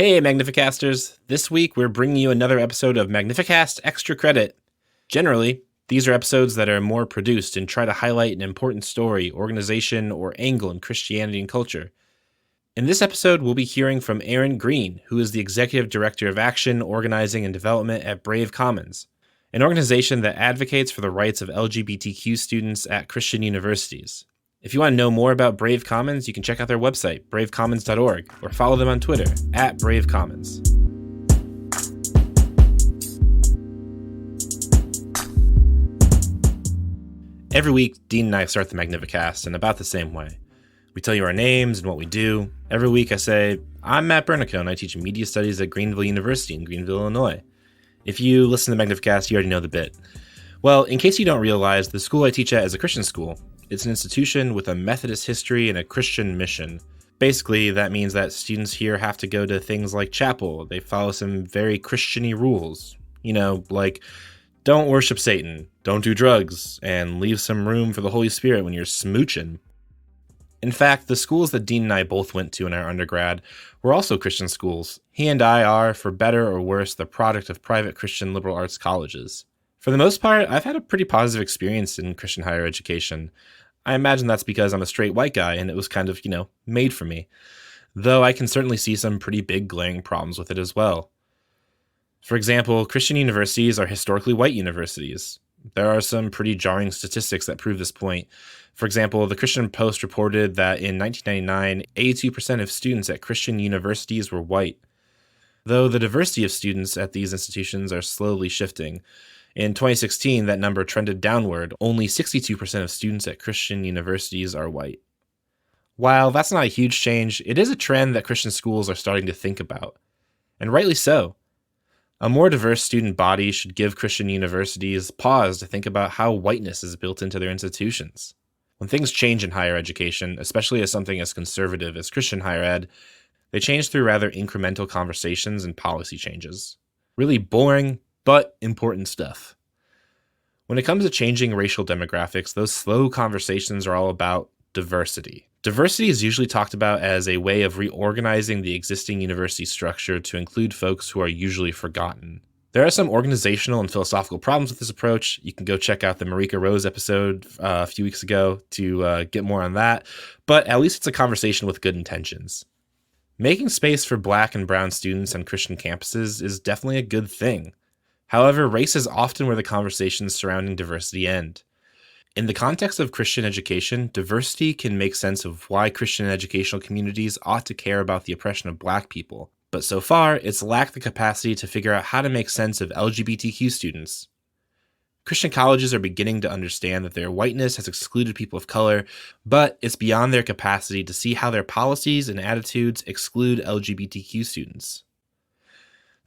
Hey, Magnificasters! This week we're bringing you another episode of Magnificast Extra Credit. Generally, these are episodes that are more produced and try to highlight an important story, organization, or angle in Christianity and culture. In this episode, we'll be hearing from Erin Green, who is the Executive Director of Action, Organizing, and Development at Brave Commons, an organization that advocates for the rights of LGBTQ students at Christian universities. If you want to know more about Brave Commons, you can check out their website, bravecommons.org, or follow them on Twitter, @BraveCommons. Every week, Dean and I start the Magnificast in about the same way. We tell you our names and what we do. Every week I say, I'm Matt Bernico and I teach media studies at Greenville University in Greenville, Illinois. If you listen to Magnificast, you already know the bit. Well, in case you don't realize, the school I teach at is a Christian school. It's an institution with a Methodist history and a Christian mission. Basically, that means that students here have to go to things like chapel. They follow some very Christian-y rules. You know, like, don't worship Satan, don't do drugs, and leave some room for the Holy Spirit when you're smooching. In fact, the schools that Dean and I both went to in our undergrad were also Christian schools. He and I are, for better or worse, the product of private Christian liberal arts colleges. For the most part, I've had a pretty positive experience in Christian higher education. I imagine that's because I'm a straight white guy and it was kind of, made for me. Though I can certainly see some pretty big glaring problems with it as well. For example, Christian universities are historically white universities. There are some pretty jarring statistics that prove this point. For example, the Christian Post reported that in 1999, 82% of students at Christian universities were white. Though the diversity of students at these institutions are slowly shifting. In 2016, that number trended downward. Only 62% of students at Christian universities are white. While that's not a huge change, it is a trend that Christian schools are starting to think about. And rightly so. A more diverse student body should give Christian universities pause to think about how whiteness is built into their institutions. When things change in higher education, especially as something as conservative as Christian higher ed, they change through rather incremental conversations and policy changes. Really boring, but important stuff. When it comes to changing racial demographics, those slow conversations are all about diversity. Diversity is usually talked about as a way of reorganizing the existing university structure to include folks who are usually forgotten. There are some organizational and philosophical problems with this approach. You can go check out the Marika Rose episode a few weeks ago to get more on that, but at least it's a conversation with good intentions. Making space for Black and brown students on Christian campuses is definitely a good thing. However, race is often where the conversations surrounding diversity end. In the context of Christian education, diversity can make sense of why Christian educational communities ought to care about the oppression of Black people. But so far, it's lacked the capacity to figure out how to make sense of LGBTQ students. Christian colleges are beginning to understand that their whiteness has excluded people of color, but it's beyond their capacity to see how their policies and attitudes exclude LGBTQ students.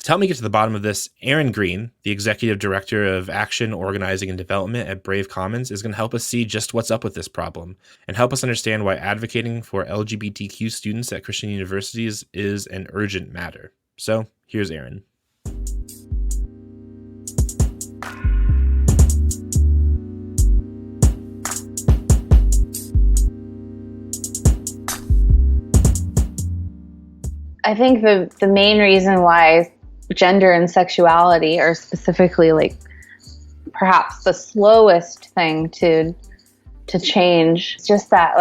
To help me get to the bottom of this, Erin Green, the Executive Director of Action, Organizing, and Development at Brave Commons, is going to help us see just what's up with this problem and help us understand why advocating for LGBTQ students at Christian universities is an urgent matter. So, here's Erin. I think the main reason why gender and sexuality are specifically perhaps the slowest thing to change. It's just that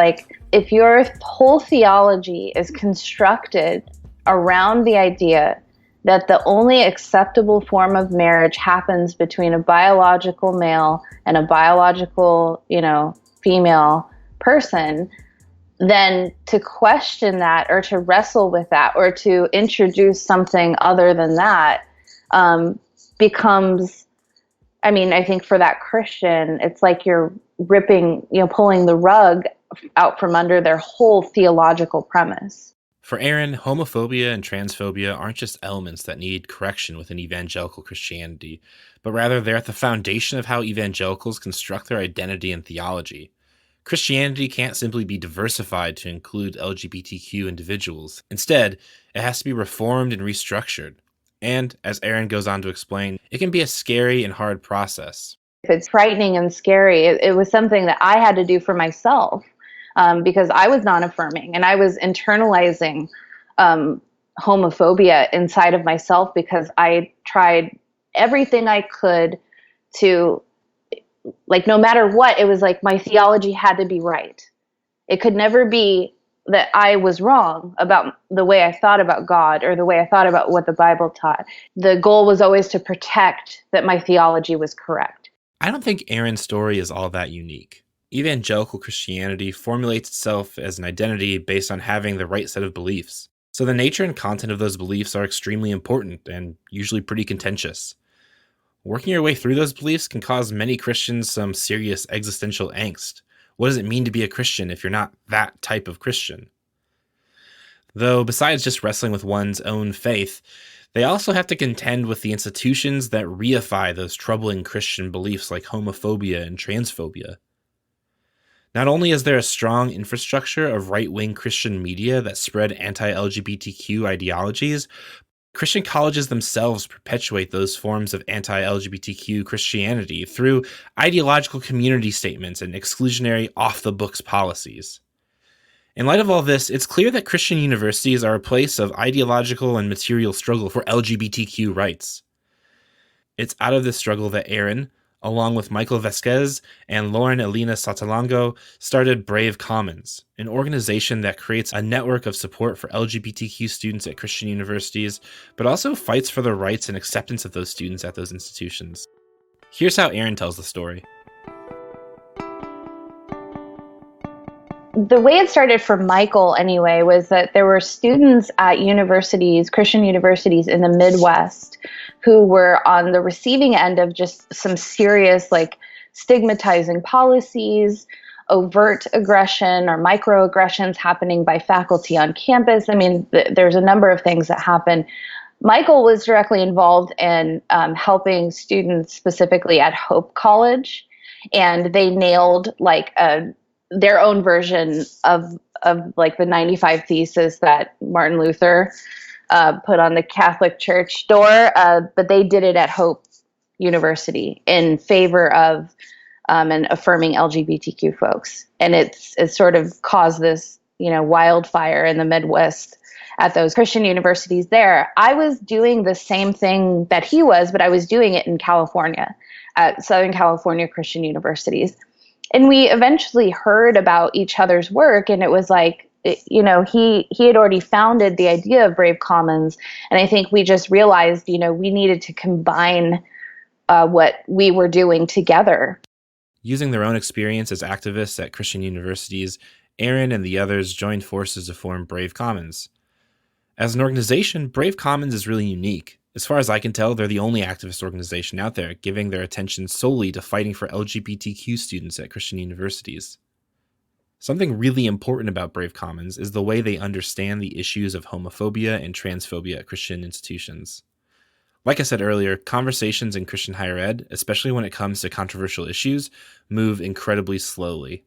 if your whole theology is constructed around the idea that the only acceptable form of marriage happens between a biological male and a biological, female person, then to question that or to wrestle with that or to introduce something other than that becomes, I think for that Christian, it's like you're pulling the rug out from under their whole theological premise. For Erin, homophobia and transphobia aren't just elements that need correction within evangelical Christianity, but rather they're at the foundation of how evangelicals construct their identity and theology. Christianity can't simply be diversified to include LGBTQ individuals. Instead, it has to be reformed and restructured. And, as Erin goes on to explain, it can be a scary and hard process. If it's frightening and scary, it was something that I had to do for myself because I was non-affirming and I was internalizing homophobia inside of myself because I tried everything I could to, like, no matter what, it was like my theology had to be right. It could never be that I was wrong about the way I thought about God or the way I thought about what the Bible taught. The goal was always to protect that my theology was correct. I don't think Erin's story is all that unique. Evangelical Christianity formulates itself as an identity based on having the right set of beliefs. So the nature and content of those beliefs are extremely important and usually pretty contentious. Working your way through those beliefs can cause many Christians some serious existential angst. What does it mean to be a Christian if you're not that type of Christian? Though, besides just wrestling with one's own faith, they also have to contend with the institutions that reify those troubling Christian beliefs like homophobia and transphobia. Not only is there a strong infrastructure of right-wing Christian media that spread anti-LGBTQ ideologies, Christian colleges themselves perpetuate those forms of anti-LGBTQ Christianity through ideological community statements and exclusionary off-the-books policies. In light of all this, it's clear that Christian universities are a place of ideological and material struggle for LGBTQ rights. It's out of this struggle that Erin, along with Michael Vasquez and Lauren Elena Satalango, started Brave Commons, an organization that creates a network of support for LGBTQ students at Christian universities, but also fights for the rights and acceptance of those students at those institutions. Here's how Erin tells the story. The way it started for Michael, anyway, was that there were students at universities, Christian universities in the Midwest, who were on the receiving end of just some serious, like, stigmatizing policies, overt aggression or microaggressions happening by faculty on campus. I mean, there's a number of things that happen. Michael was directly involved in helping students specifically at Hope College, and they nailed their own version of like the 95 Thesis that Martin Luther put on the Catholic Church door, but they did it at Hope University in favor of and affirming LGBTQ folks, and it's sort of caused this wildfire in the Midwest at those Christian universities there. I was doing the same thing that he was, but I was doing it in California at Southern California Christian universities. And we eventually heard about each other's work, and it was like, he had already founded the idea of Brave Commons, and I think we just realized, we needed to combine what we were doing together. Using their own experience as activists at Christian universities, Erin and the others joined forces to form Brave Commons. As an organization, Brave Commons is really unique. As far as I can tell, they're the only activist organization out there giving their attention solely to fighting for LGBTQ students at Christian universities. Something really important about Brave Commons is the way they understand the issues of homophobia and transphobia at Christian institutions. Like I said earlier, conversations in Christian higher ed, especially when it comes to controversial issues, move incredibly slowly.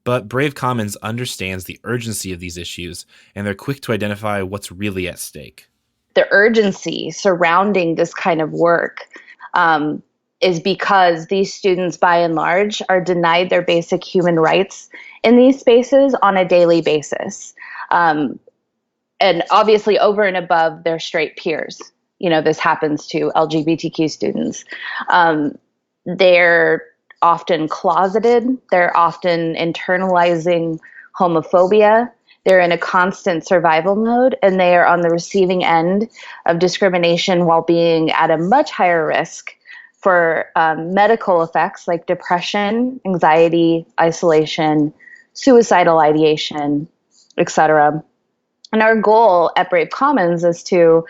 But Brave Commons understands the urgency of these issues, and they're quick to identify what's really at stake. The urgency surrounding this kind of work is because these students, by and large, are denied their basic human rights in these spaces on a daily basis. And obviously over and above their straight peers. This happens to LGBTQ students. They're often closeted. They're often internalizing homophobia. They're in a constant survival mode, and they are on the receiving end of discrimination while being at a much higher risk for medical effects like depression, anxiety, isolation, suicidal ideation, etc. And our goal at Brave Commons is to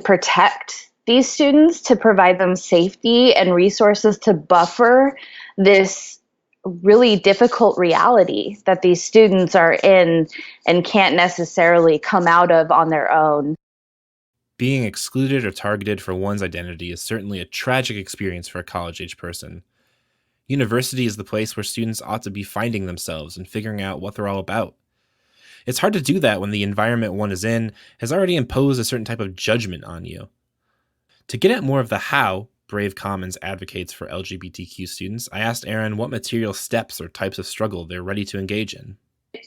protect these students, to provide them safety and resources to buffer this really difficult reality that these students are in and can't necessarily come out of on their own. Being excluded or targeted for one's identity is certainly a tragic experience for a college-age person. University is the place where students ought to be finding themselves and figuring out what they're all about. It's hard to do that when the environment one is in has already imposed a certain type of judgment on you. To get at more of the how Brave Commons advocates for LGBTQ students, I asked Erin what material steps or types of struggle they're ready to engage in.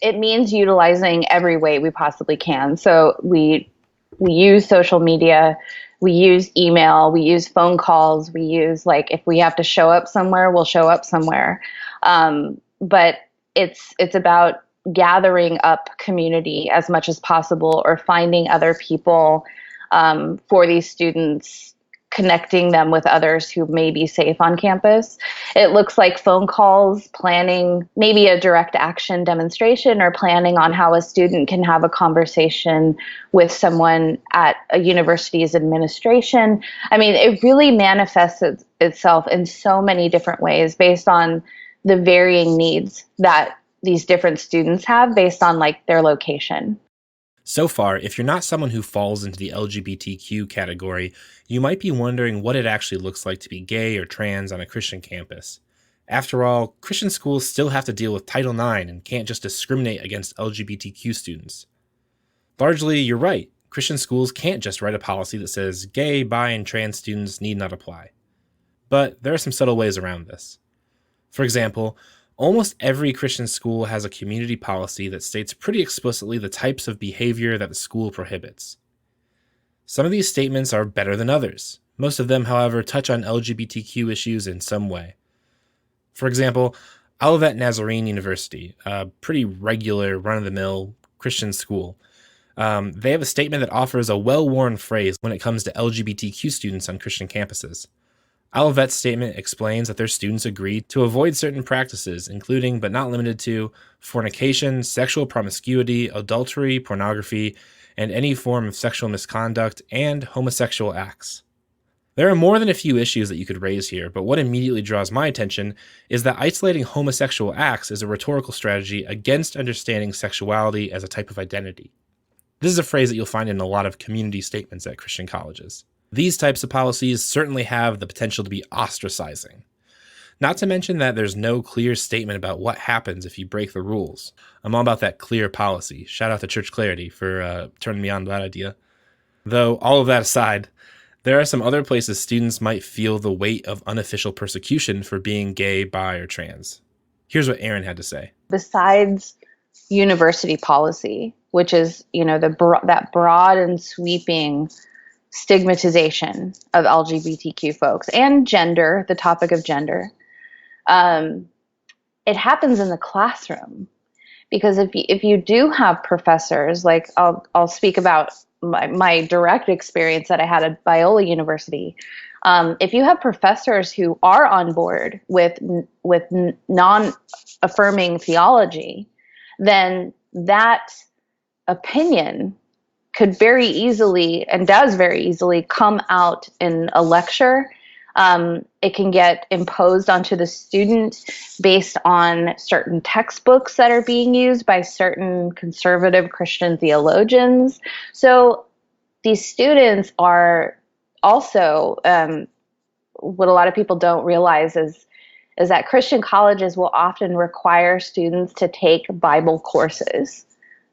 It means utilizing every way we possibly can. So we we use social media, we use email, we use phone calls, we use, like, if we have to show up somewhere, we'll show up somewhere. But it's about gathering up community as much as possible, or finding other people for these students, connecting them with others who may be safe on campus. It looks like phone calls, planning maybe a direct action demonstration, or planning on how a student can have a conversation with someone at a university's administration. I mean, it really manifests itself in so many different ways based on the varying needs that these different students have based on, like, their location. So far, if you're not someone who falls into the LGBTQ category, you might be wondering what it actually looks like to be gay or trans on a Christian campus. After all, Christian schools still have to deal with Title IX and can't just discriminate against LGBTQ students. Largely, you're right. Christian schools can't just write a policy that says gay, bi, and trans students need not apply. But there are some subtle ways around this. For example, almost every Christian school has a community policy that states pretty explicitly the types of behavior that the school prohibits. Some of these statements are better than others. Most of them, however, touch on LGBTQ issues in some way. For example, Olivet Nazarene University, a pretty regular, run-of-the-mill Christian school, they have a statement that offers a well-worn phrase when it comes to LGBTQ students on Christian campuses. Olivet's statement explains that their students agreed to avoid certain practices, including but not limited to fornication, sexual promiscuity, adultery, pornography, and any form of sexual misconduct, and homosexual acts. There are more than a few issues that you could raise here, but what immediately draws my attention is that isolating homosexual acts is a rhetorical strategy against understanding sexuality as a type of identity. This is a phrase that you'll find in a lot of community statements at Christian colleges. These types of policies certainly have the potential to be ostracizing. Not to mention that there's no clear statement about what happens if you break the rules. I'm all about that clear policy. Shout out to Church Clarity for turning me on to that idea. Though, all of that aside, there are some other places students might feel the weight of unofficial persecution for being gay, bi, or trans. Here's what Erin had to say. Besides university policy, which is, that broad and sweeping stigmatization of LGBTQ folks and gender, the topic of gender, it happens in the classroom. Because if you do have professors, like I'll speak about my direct experience that I had at Biola University. If you have professors who are on board with non-affirming theology, then that opinion could very easily, and does very easily, come out in a lecture. It can get imposed onto the student based on certain textbooks that are being used by certain conservative Christian theologians. So these students are also, what a lot of people don't realize is that Christian colleges will often require students to take Bible courses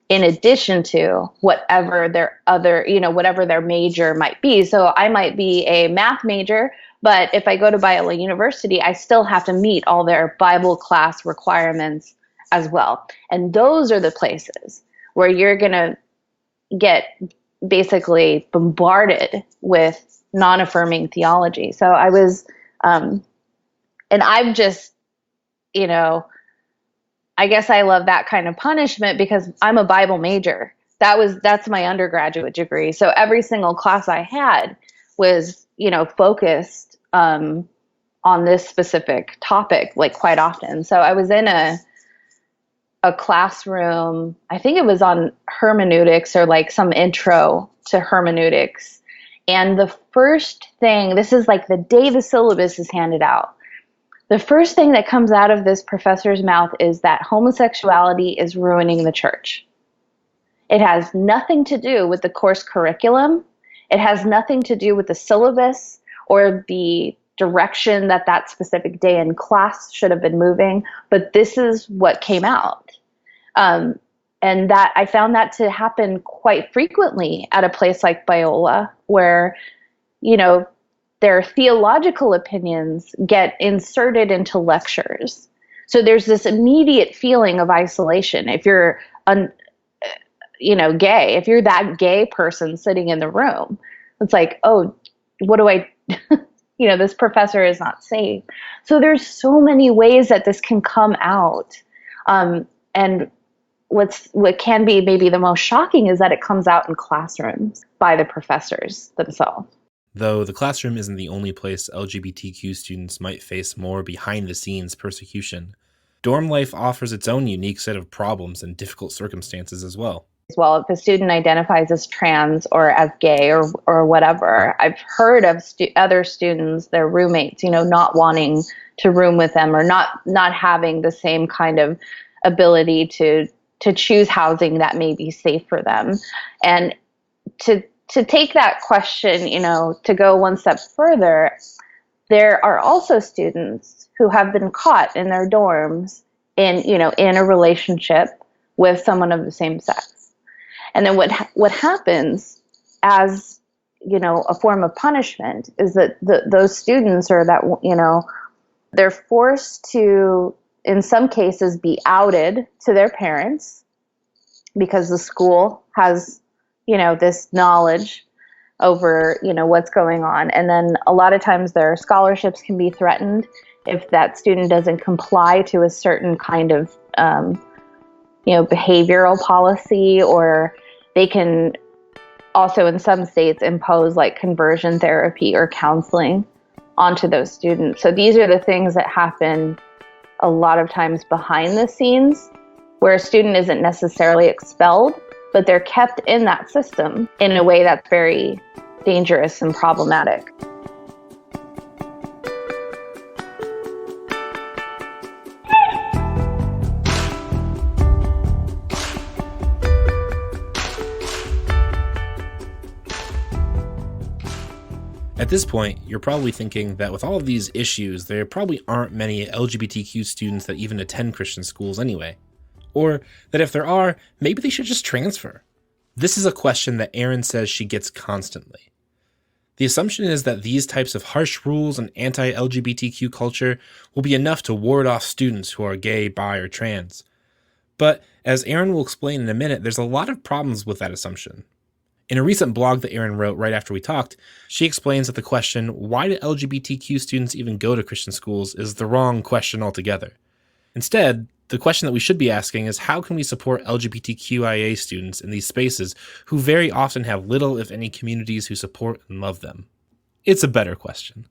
in addition to whatever their major might be. So I might be a math major, but if I go to Biola University, I still have to meet all their Bible class requirements as well. And those are the places where you're going to get basically bombarded with non-affirming theology. So I was, and I'm just, I guess I love that kind of punishment because I'm a Bible major. That's my undergraduate degree. So every single class I had was, focused on this specific topic, like, quite often. So I was in a classroom, I think it was on hermeneutics, or like some intro to hermeneutics. And the first thing, this is like the day the syllabus is handed out, the first thing that comes out of this professor's mouth is that homosexuality is ruining the church. It has nothing to do with the course curriculum. It has nothing to do with the syllabus or the direction that specific day in class should have been moving. But this is what came out. And that I found that to happen quite frequently at a place like Biola, where, their theological opinions get inserted into lectures. So there's this immediate feeling of isolation. If you're gay, if you're that gay person sitting in the room, it's like, oh, what do I, this professor is not safe. So there's so many ways that this can come out. And what can be maybe the most shocking is that it comes out in classrooms by the professors themselves. Though the classroom isn't the only place LGBTQ students might face more behind-the-scenes persecution, dorm life offers its own unique set of problems and difficult circumstances as well. Well, if a student identifies as trans or as gay or whatever, I've heard of other students, their roommates, not wanting to room with them, or not having the same kind of ability to choose housing that may be safe for them. And to take that question, to go one step further, there are also students who have been caught in their dorms in a relationship with someone of the same sex. And then what happens as, a form of punishment is that those students, or that, they're forced to, in some cases, be outed to their parents because the school has, this knowledge over, what's going on. And then a lot of times their scholarships can be threatened if that student doesn't comply to a certain kind of, behavioral policy, or they can also in some states impose like conversion therapy or counseling onto those students. So these are the things that happen a lot of times behind the scenes, where a student isn't necessarily expelled, but they're kept in that system in a way that's very dangerous and problematic. At this point, you're probably thinking that with all of these issues, there probably aren't many LGBTQ students that even attend Christian schools anyway. Or that if there are, maybe they should just transfer. This is a question that Erin says she gets constantly. The assumption is that these types of harsh rules and anti-LGBTQ culture will be enough to ward off students who are gay, bi, or trans. But as Erin will explain in a minute, there's a lot of problems with that assumption. In a recent blog that Erin wrote right after we talked, she explains that the question, why do LGBTQ students even go to Christian schools, is the wrong question altogether. Instead, the question that we should be asking is, how can we support LGBTQIA students in these spaces who very often have little, if any, communities who support and love them? It's a better question.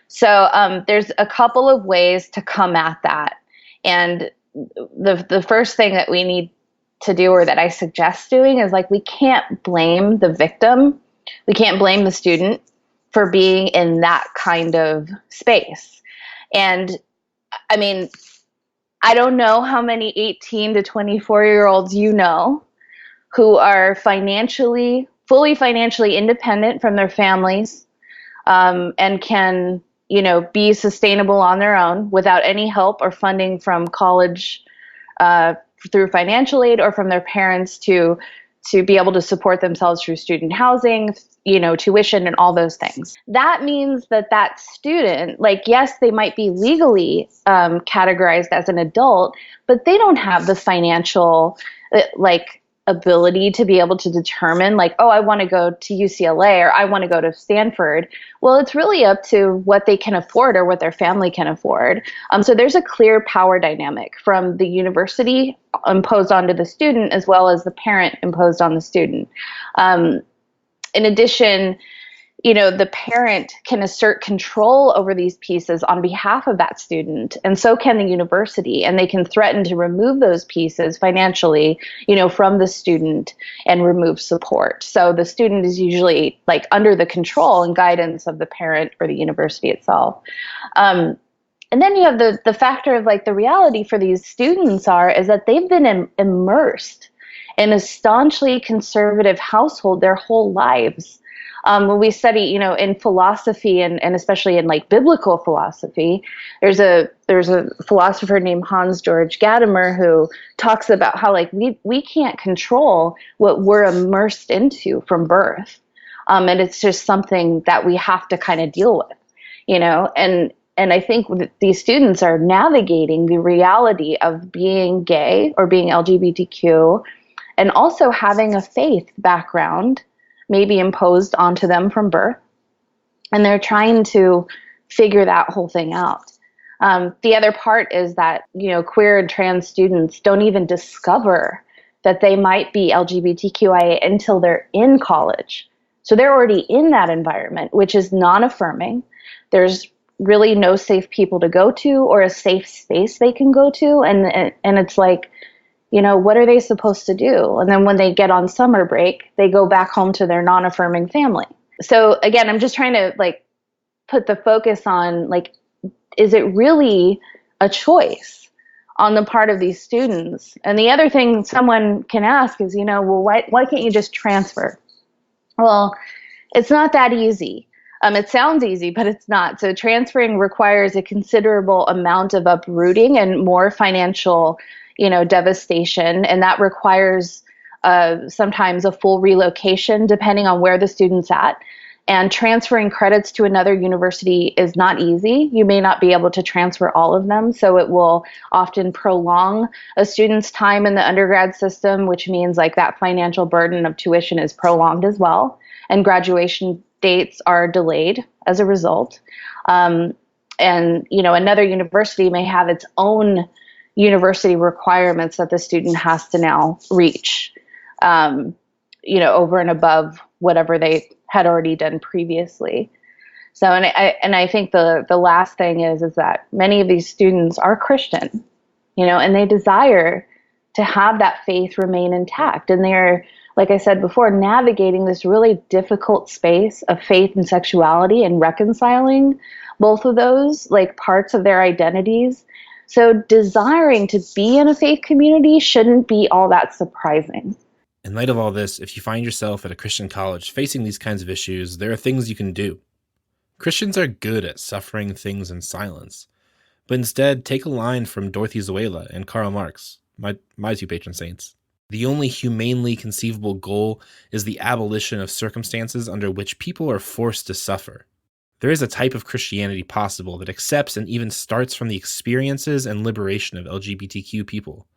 So there's a couple of ways to come at that. And the first thing that we need to do, or that I suggest doing, is like, we can't blame the victim. We can't blame the student for being in that kind of space. And I mean, I don't know how many 18 to 24-year-olds who are fully financially independent from their families, and can, be sustainable on their own without any help or funding from college, through financial aid, or from their parents to be able to support themselves through student housing, tuition and all those things. That means that student, like, yes, they might be legally categorized as an adult, but they don't have the financial ability to be able to determine, like, oh, I want to go to UCLA or I want to go to Stanford. Well, it's really up to what they can afford or what their family can afford. So there's a clear power dynamic from the university imposed onto the student, as well as the parent imposed on the student. In addition, the parent can assert control over these pieces on behalf of that student, and so can the university, and they can threaten to remove those pieces financially, from the student and remove support. So the student is usually like under the control and guidance of the parent or the university itself. And then you have the factor of, like, the reality for these students is that they've been immersed in a staunchly conservative household their whole lives. When we study, in philosophy and especially in like biblical philosophy, there's a philosopher named Hans Georg Gadamer who talks about how, like, we can't control what we're immersed into from birth. And it's just something that we have to kind of deal with, and I think these students are navigating the reality of being gay or being LGBTQ and also having a faith background maybe imposed onto them from birth. And they're trying to figure that whole thing out. The other part is that, queer and trans students don't even discover that they might be LGBTQIA until they're in college. So they're already in that environment, which is non-affirming. There's really no safe people to go to or a safe space they can go to. And it's like, what are they supposed to do? And then when they get on summer break, they go back home to their non-affirming family. So again, I'm just trying to put the focus on is it really a choice on the part of these students? And the other thing someone can ask is, well, why can't you just transfer? Well, it's not that easy. It sounds easy, but it's not. So transferring requires a considerable amount of uprooting and more financial, devastation. And that requires sometimes a full relocation, depending on where the student's at. And transferring credits to another university is not easy. You may not be able to transfer all of them, so it will often prolong a student's time in the undergrad system, which means that financial burden of tuition is prolonged as well, and graduation dates are delayed as a result. And another university may have its own university requirements that the student has to now reach, over and above whatever they had already done previously. So, and I think the last thing is that many of these students are Christian, and they desire to have that faith remain intact. And they're, like I said before, navigating this really difficult space of faith and sexuality and reconciling both of those parts of their identities. So desiring to be in a faith community shouldn't be all that surprising. In light of all this, if you find yourself at a Christian college facing these kinds of issues, there are things you can do. Christians are good at suffering things in silence, but instead take a line from Dorothy Zoela and Karl Marx, my two patron saints. The only humanely conceivable goal is the abolition of circumstances under which people are forced to suffer. There is a type of Christianity possible that accepts and even starts from the experiences and liberation of LGBTQ people.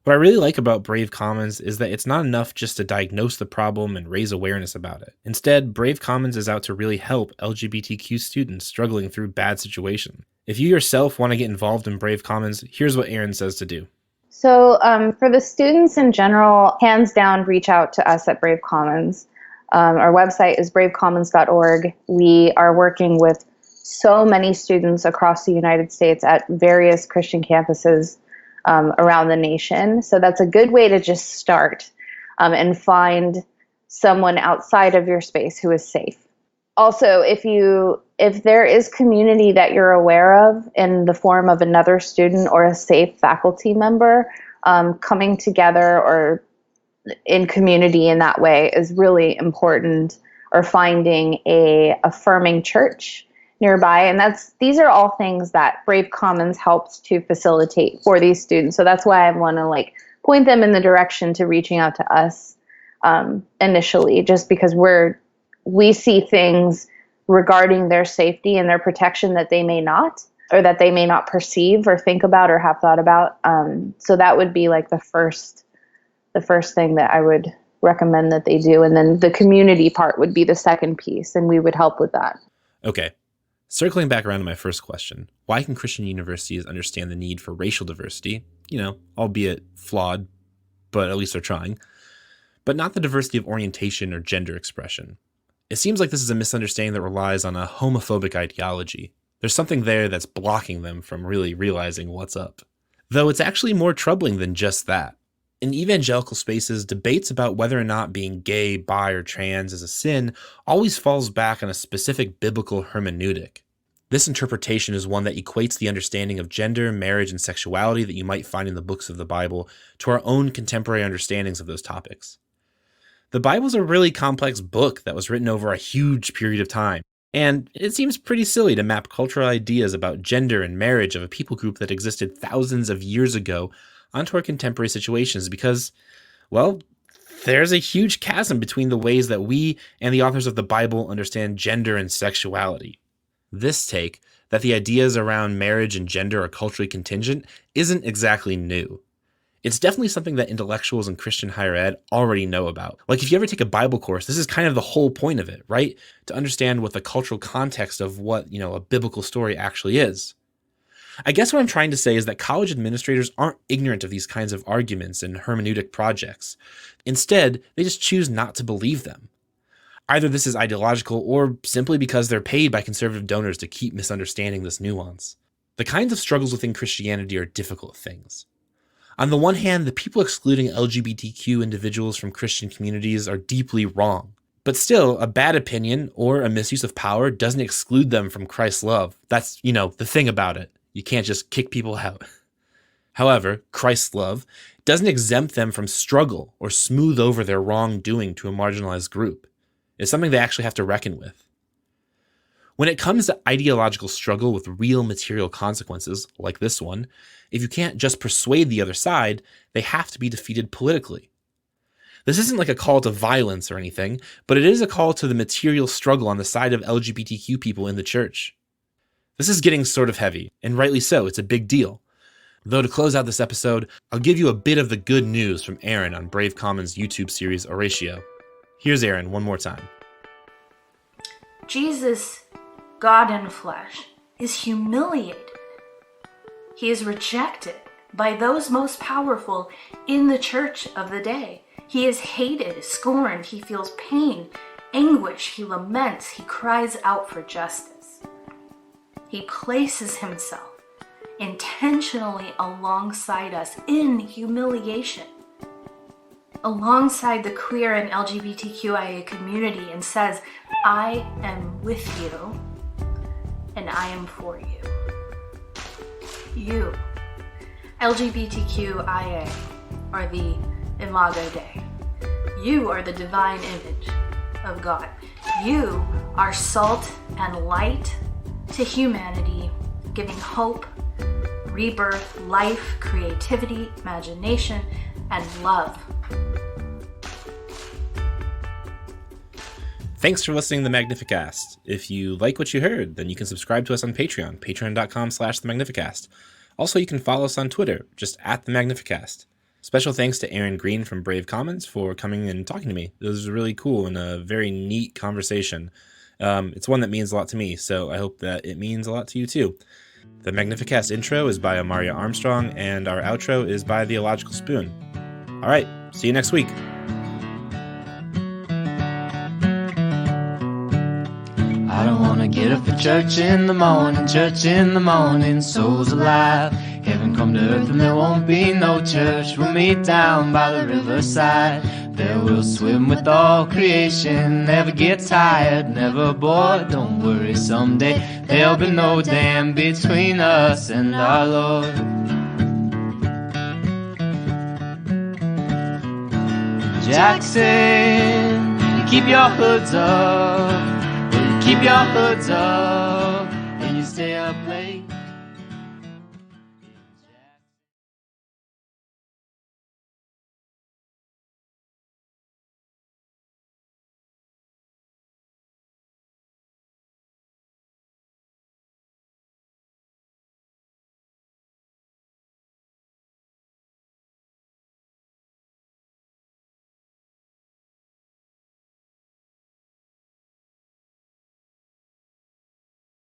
What I really like about Brave Commons is that it's not enough just to diagnose the problem and raise awareness about it. Instead, Brave Commons is out to really help LGBTQ students struggling through bad situations. If you yourself want to get involved in Brave Commons, here's what Erin says to do. So for the students in general, hands down, reach out to us at Brave Commons. Our website is bravecommons.org. We are working with so many students across the United States at various Christian campuses around the nation. So that's a good way to just start and find someone outside of your space who is safe. Also, if there is community that you're aware of in the form of another student or a safe faculty member, coming together or in community in that way is really important, or finding a affirming church nearby. And these are all things that Brave Commons helps to facilitate for these students. So that's why I want to point them in the direction to reaching out to us initially, just because we see things regarding their safety and their protection that they may not, or that they may not perceive or think about or have thought about. So that would be the first thing that I would recommend that they do. And then the community part would be the second piece, and we would help with that. Okay. Circling back around to my first question, why can Christian universities understand the need for racial diversity, albeit flawed, but at least they're trying, but not the diversity of orientation or gender expression? It seems like this is a misunderstanding that relies on a homophobic ideology. There's something there that's blocking them from really realizing what's up. Though it's actually more troubling than just that. In evangelical spaces, debates about whether or not being gay, bi, or trans is a sin always falls back on a specific biblical hermeneutic. This interpretation is one that equates the understanding of gender, marriage, and sexuality that you might find in the books of the Bible to our own contemporary understandings of those topics. The Bible's a really complex book that was written over a huge period of time, and it seems pretty silly to map cultural ideas about gender and marriage of a people group that existed thousands of years ago onto our contemporary situations because, well, there's a huge chasm between the ways that we and the authors of the Bible understand gender and sexuality. This take, that the ideas around marriage and gender are culturally contingent, isn't exactly new. It's definitely something that intellectuals in Christian higher ed already know about. Like if you ever take a Bible course, this is kind of the whole point of it, right? To understand what the cultural context of what, a biblical story actually is. I guess what I'm trying to say is that college administrators aren't ignorant of these kinds of arguments and hermeneutic projects. Instead, they just choose not to believe them. Either this is ideological or simply because they're paid by conservative donors to keep misunderstanding this nuance. The kinds of struggles within Christianity are difficult things. On the one hand, the people excluding LGBTQ individuals from Christian communities are deeply wrong. But still, a bad opinion or a misuse of power doesn't exclude them from Christ's love. That's, the thing about it. You can't just kick people out. However, Christ's love doesn't exempt them from struggle or smooth over their wrongdoing to a marginalized group. It's something they actually have to reckon with. When it comes to ideological struggle with real material consequences, like this one, if you can't just persuade the other side, they have to be defeated politically. This isn't like a call to violence or anything, but it is a call to the material struggle on the side of LGBTQ people in the church. This is getting sort of heavy, and rightly so, it's a big deal. Though to close out this episode, I'll give you a bit of the good news from Erin on Brave Common's YouTube series Oratio. Here's Erin one more time. Jesus, God in flesh, is humiliated. He is rejected by those most powerful in the church of the day. He is hated, scorned, he feels pain, anguish, he laments, he cries out for justice. He places himself intentionally alongside us in humiliation, alongside the queer and LGBTQIA community, and says, I am with you and I am for you. You, LGBTQIA, are the Imago Dei. You are the divine image of God. You are salt and light to humanity, giving hope, rebirth, life, creativity, imagination, and love. Thanks for listening to the Magnificast. If you like what you heard, then you can subscribe to us on Patreon, patreon.com/themagnificast. Also, you can follow us on Twitter, just @themagnificast. Special thanks to Erin Green from Brave Commons for coming and talking to me. It was really cool and a very neat conversation. It's one that means a lot to me, so I hope that it means a lot to you too. The Magnificast intro is by Amaria Armstrong, and our outro is by The Illogical Spoon. All right, see you next week. I don't wanna get up for church in the morning, souls alive. Heaven come to earth and there won't be no church. We'll meet down by the riverside. There we'll swim with all creation. Never get tired, never bored. Don't worry, someday there'll be no dam between us and our Lord. Jackson, you keep your hoods up. Keep your hoods up and you stay up.